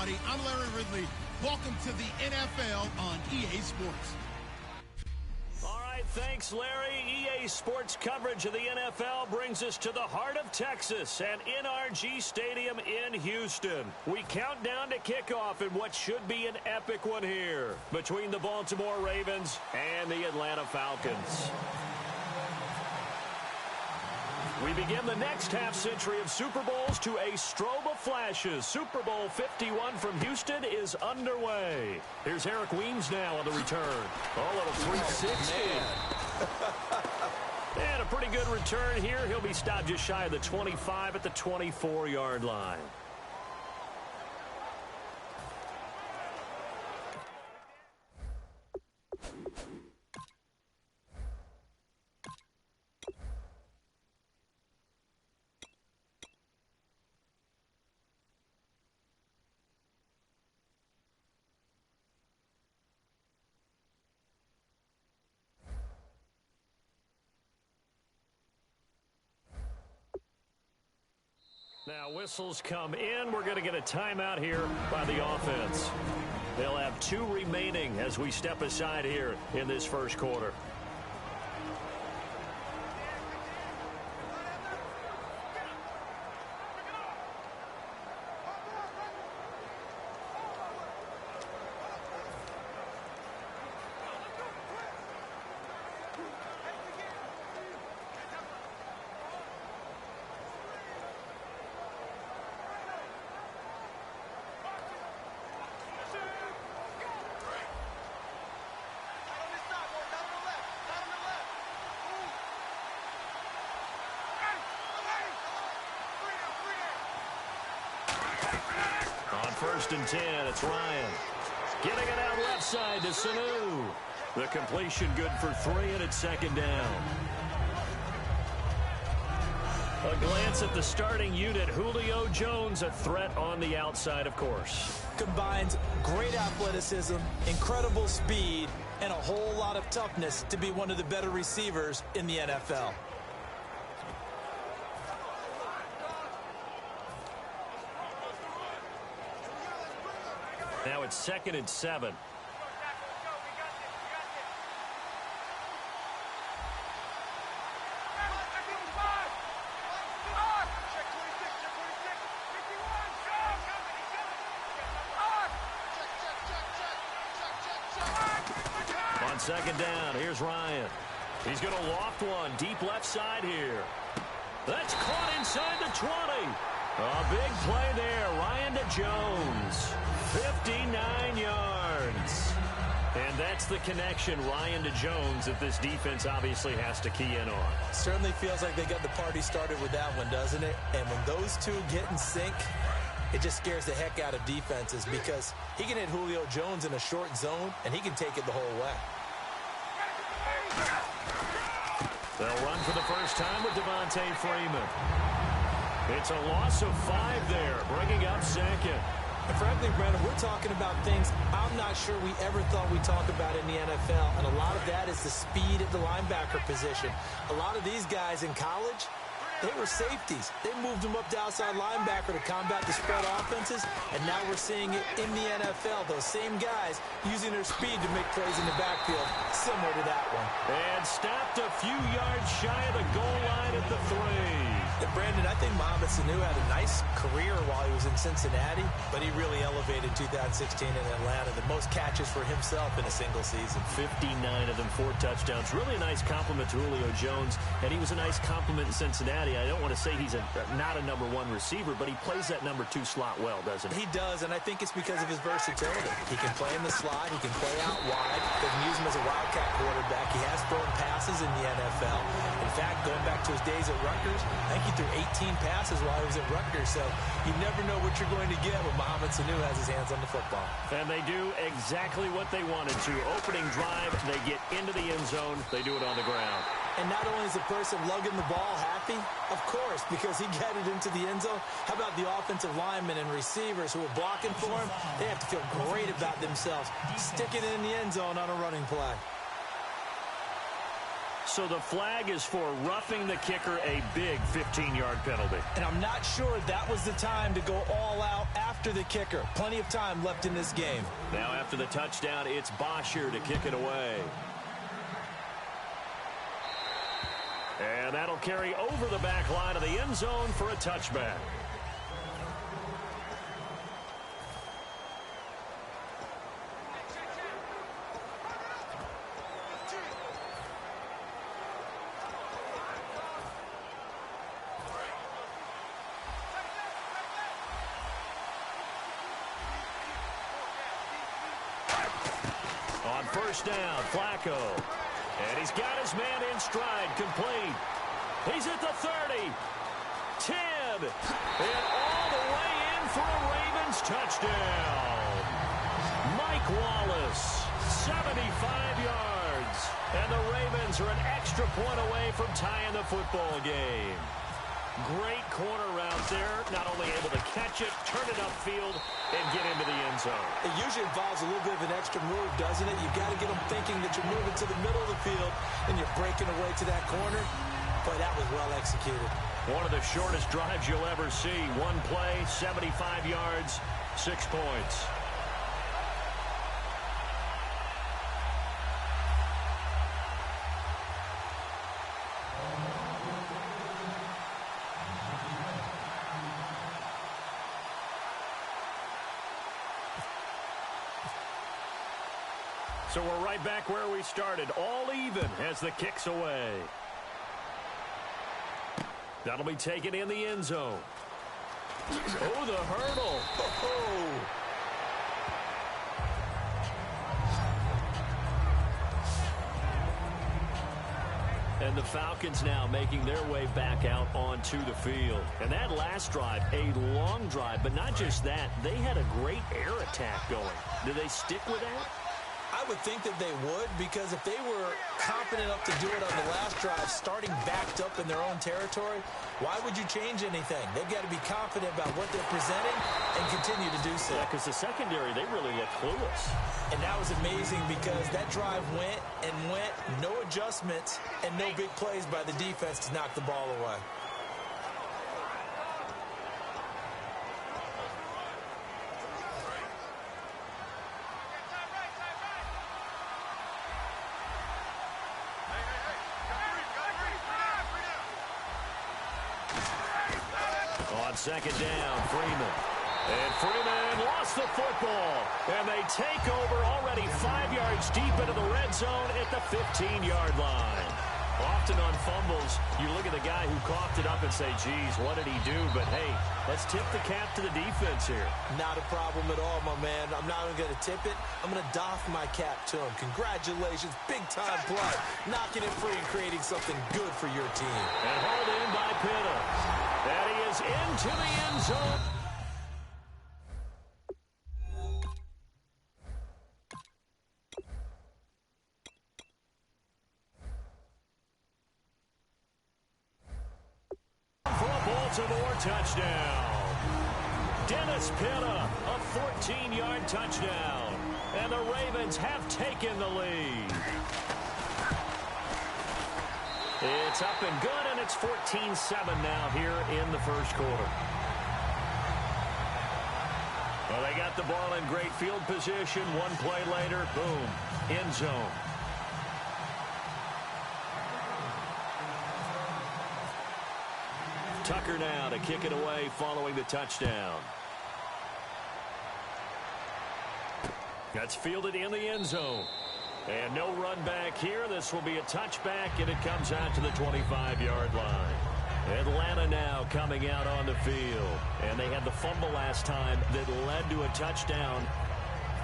everybody. I'm Larry Ridley. Welcome to the NFL on EA Sports. All right, thanks, Larry. EA Sports coverage of the NFL brings us to the heart of Texas at NRG Stadium in Houston. We count down to kickoff in what should be an epic one here between the Baltimore Ravens and the Atlanta Falcons. We begin the next half-century of Super Bowls to a strobe of flashes. Super Bowl 51 from Houston is underway. Here's Eric Weems now on the return. Oh, little 360. And a pretty good return here. He'll be stopped just shy of the 25 at the 24-yard line. Now whistles come in. We're going to get a timeout here by the offense. They'll have 2 remaining as we step aside here in this first quarter. First and 10, it's Ryan. Getting it out left side to Sanu. The completion good for 3, and it's second down. A glance at the starting unit. Julio Jones, a threat on the outside, of course. Combines great athleticism, incredible speed, and a whole lot of toughness to be one of the better receivers in the NFL. Now it's second and 7. On second down, here's Ryan. He's going to loft one deep left side here. That's caught inside the 20. A big play there. Ryan to Jones. 59 yards. And that's the connection, Ryan to Jones, that this defense obviously has to key in on. Certainly feels like they got the party started with that one, doesn't it? And when those two get in sync, it just scares the heck out of defenses because he can hit Julio Jones in a short zone, and he can take it the whole way. They'll run for the first time with Devontae Freeman. It's a loss of 5 there, bringing up second. And frankly, Brandon, we're talking about things I'm not sure we ever thought we'd talk about in the NFL. And a lot of that is the speed at the linebacker position. A lot of these guys in college, they were safeties. They moved them up to outside linebacker to combat the spread offenses. And now we're seeing it in the NFL. Those same guys using their speed to make plays in the backfield, similar to that one. And stopped a few yards shy of the goal line at the 3. And Brandon, I think Mohamed Sanu had a nice career while he was in Cincinnati, but he really elevated 2016 in Atlanta. The most catches for himself in a single season. 59 of them, 4 touchdowns. Really a nice compliment to Julio Jones, and he was a nice compliment in Cincinnati. I don't want to say he's not a number 1 receiver, but he plays that number 2 slot well, doesn't he? He does, and I think it's because of his versatility. He can play in the slot. He can play out wide. They can use him as a wildcat quarterback. He has thrown passes in the NFL. In fact, going back to his days at Rutgers, I think he threw 18 passes while he was at Rutgers, so you never know what you're going to get when Mohamed Sanu has his hands on the football. And they do exactly what they wanted to. Opening drive, they get into the end zone. They do it on the ground. And not only is the person lugging the ball happy, of course, because he got it into the end zone. How about the offensive linemen and receivers who are blocking for him? They have to feel great about themselves, sticking it in the end zone on a running play. So the flag is for roughing the kicker, a big 15-yard penalty. And I'm not sure that was the time to go all out after the kicker. Plenty of time left in this game. Now after the touchdown, it's Bosher to kick it away. And that'll carry over the back line of the end zone for a touchback. On first down, Flacco. And he's got his man in stride, complete. He's at the 30, 10, and all the way in for a Ravens touchdown. Mike Wallace, 75 yards. And the Ravens are an extra point away from tying the football game. Great corner route there. Not only able to catch it, turn it upfield, and get into the end zone. It usually involves a little bit of an extra move, doesn't it? You've got to get them thinking that you're moving to the middle of the field and you're breaking away to that corner. Boy, that was well executed. One of the shortest drives you'll ever see. One play, 75 yards, 6 points. So we're right back where we started, all even as the kick's away. That'll be taken in the end zone. Oh, the hurdle. Oh. And the Falcons now making their way back out onto the field. And that last drive, a long drive, but not just that, they had a great air attack going. Do they stick with that? I would think that they would, because if they were confident enough to do it on the last drive, starting backed up in their own territory, why would you change anything? They've got to be confident about what they're presenting and continue to do so. Yeah, because the secondary, they really look clueless. And that was amazing because that drive went and went, no adjustments, and no big plays by the defense to knock the ball away. Second down, Freeman. And Freeman lost the football. And they take over already 5 yards deep into the red zone at the 15-yard line. Often on fumbles, you look at the guy who coughed it up and say, geez, what did he do? But, hey, let's tip the cap to the defense here. Not a problem at all, my man. I'm not even going to tip it. I'm going to doff my cap to him. Congratulations, big-time play. Knocking it free and creating something good for your team. And hauled in by Pitta. And he is into the end zone. For a Baltimore touchdown. Dennis Pitta, a 14-yard touchdown. And the Ravens have taken the lead. It's up and good, and it's 14-7 now here in the first quarter. Well, they got the ball in great field position. One play later, boom, end zone. Tucker now to kick it away following the touchdown. That's fielded in the end zone. And no run back here. This will be a touchback, and it comes out to the 25-yard line. Atlanta now coming out on the field. And they had the fumble last time that led to a touchdown.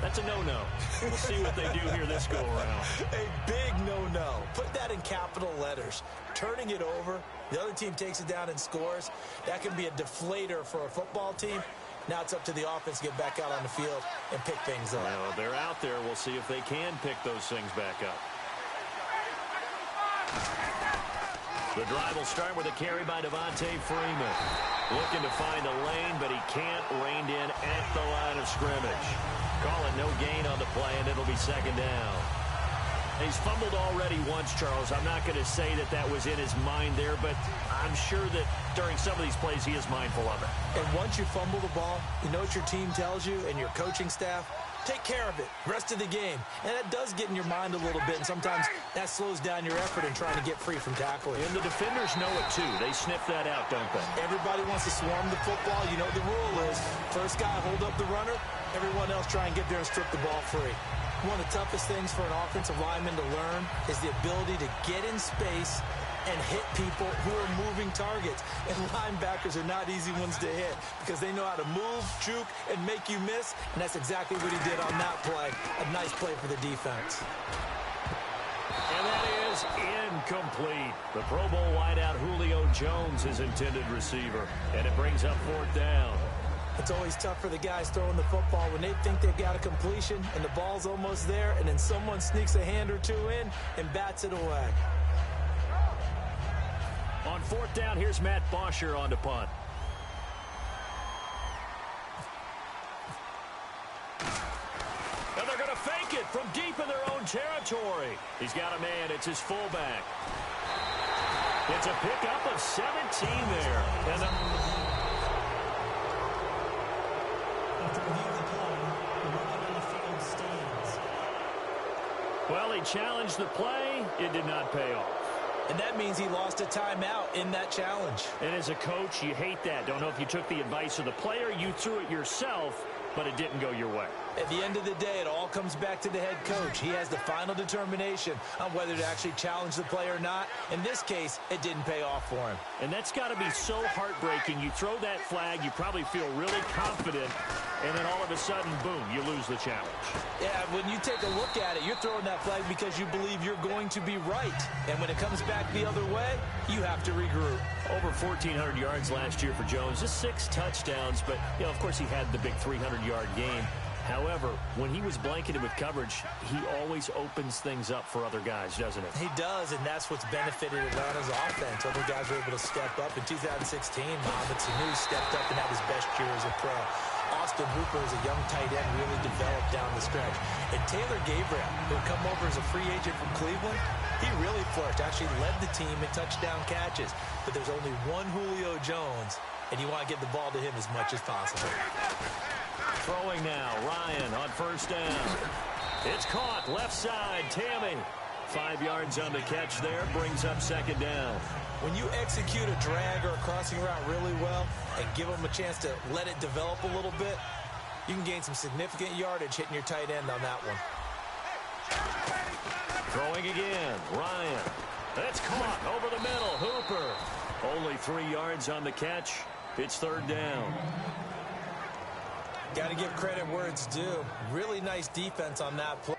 That's a no-no. We'll see what they do here this go-around. A big no-no. Put that in capital letters. Turning it over, the other team takes it down and scores. That can be a deflator for a football team. Now it's up to the offense to get back out on the field and pick things up. Well, they're out there. We'll see if they can pick those things back up. The drive will start with a carry by Devontae Freeman. Looking to find a lane, but he can't. Reined in at the line of scrimmage. Call it no gain on the play, and it'll be second down. He's fumbled already once, Charles. I'm not going to say that that was in his mind there, but I'm sure that during some of these plays he is mindful of it. And once you fumble the ball, you know what your team tells you and your coaching staff? Take care of it. Rest of the game. And that does get in your mind a little bit, and sometimes that slows down your effort in trying to get free from tackling. And the defenders know it, too. They sniff that out, don't they? Everybody wants to swarm the football. You know the rule is first guy hold up the runner, everyone else try and get there and strip the ball free. One of the toughest things for an offensive lineman to learn is the ability to get in space and hit people who are moving targets. And linebackers are not easy ones to hit because they know how to move, juke, and make you miss. And that's exactly what he did on that play. A nice play for the defense. And that is incomplete. The Pro Bowl wideout Julio Jones, his intended receiver. And it brings up 4th down. It's always tough for the guys throwing the football when they think they've got a completion and the ball's almost there, and then someone sneaks a hand or two in and bats it away. On 4th down, here's Matt Bosher on to punt. And they're going to fake it from deep in their own territory. He's got a man. It's his fullback. It's a pickup of 17 there. And well, he challenged the play. It did not pay off. And that means he lost a timeout in that challenge. And as a coach, you hate that. Don't know if you took the advice of the player. You threw it yourself, but it didn't go your way. At the end of the day, it all comes back to the head coach. He has the final determination on whether to actually challenge the play or not. In this case, it didn't pay off for him. And that's got to be so heartbreaking. You throw that flag, you probably feel really confident, and then all of a sudden, boom, you lose the challenge. Yeah, when you take a look at it, you're throwing that flag because you believe you're going to be right. And when it comes back the other way, you have to regroup. Over 1,400 yards last year for Jones, just 6 touchdowns, but, you know, of course he had the big 300-yard game. However, when he was blanketed with coverage, he always opens things up for other guys, doesn't it? He does, and that's what's benefited Atlanta's offense. Other guys were able to step up. In 2016, Mohamed Sanu stepped up and had his best year as a pro. Austin Hooper, as a young tight end, really developed down the stretch. And Taylor Gabriel, who had come over as a free agent from Cleveland, he really flourished, actually led the team in touchdown catches. But there's only one Julio Jones, and you want to get the ball to him as much as possible. Throwing now, Ryan on 1st down. It's caught, left side, Tammy. 5 yards on the catch there, brings up 2nd down. When you execute a drag or a crossing route really well and give them a chance to let it develop a little bit, you can gain some significant yardage hitting your tight end on that one. Throwing again, Ryan. That's caught over the middle, Hooper. Only 3 yards on the catch. It's 3rd down. Got to give credit where it's due. Really nice defense on that play.